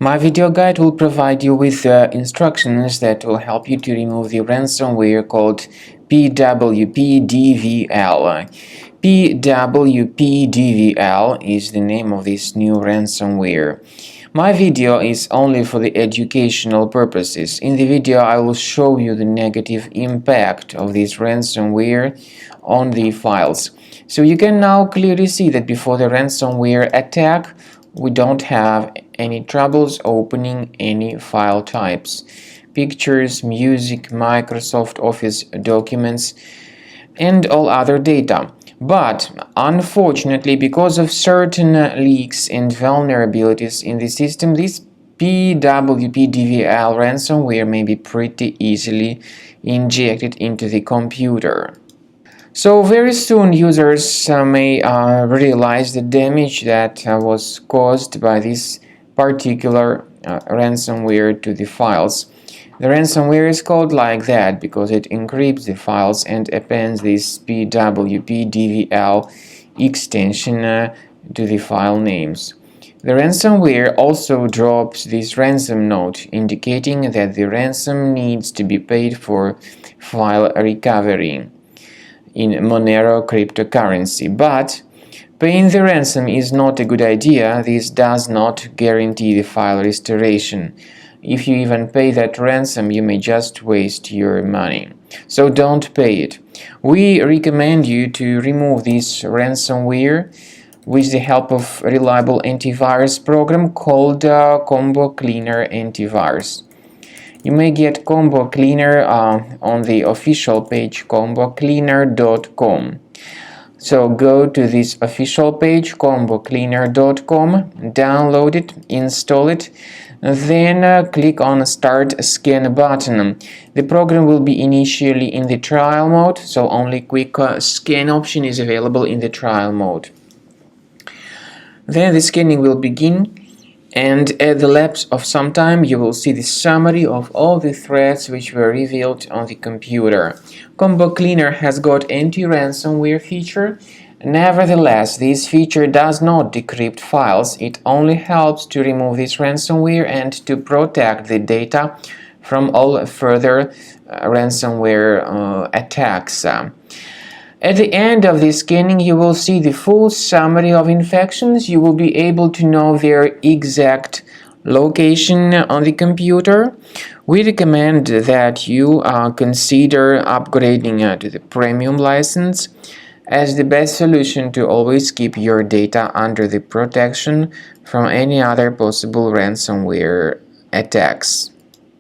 My video guide will provide you with instructions that will help you to remove the ransomware called Pwpdvl. Pwpdvl is the name of this new ransomware. My video is only for the educational purposes. In the video, I will show you the negative impact of this ransomware on the files. So you can now clearly see that before the ransomware attack, we don't have any troubles opening any file types. Pictures, music, Microsoft Office documents, and all other data. But unfortunately, because of certain leaks and vulnerabilities in the system, this Pwpdvl ransomware may be pretty easily injected into the computer. So very soon users may realize the damage that was caused by this particular ransomware to the files. The ransomware is called like that because it encrypts the files and appends this Pwpdvl extension to the file names. The ransomware also drops this ransom note indicating that the ransom needs to be paid for file recovery in Monero cryptocurrency, but paying the ransom is not a good idea. This does not guarantee the file restoration. If you even pay that ransom, you may just waste your money. So don't pay it. We recommend you to remove this ransomware with the help of a reliable antivirus program called Combo Cleaner Antivirus. You may get Combo Cleaner on the official page Pwpdvl.com. So go to this official page Pwpdvl.com, download it, install it, then click on Start Scan button. The program will be initially in the trial mode, so only quick scan option is available in the trial mode. Then the scanning will begin, and at the lapse of some time you will see the summary of all the threats which were revealed on the computer. Combo Cleaner has got anti-ransomware feature. Nevertheless, this feature does not decrypt files. It only helps to remove this ransomware and to protect the data from all further ransomware attacks. At the end of the scanning, you will see the full summary of infections. You will be able to know their exact location on the computer. We recommend that you consider upgrading to the premium license as the best solution to always keep your data under the protection from any other possible ransomware attacks.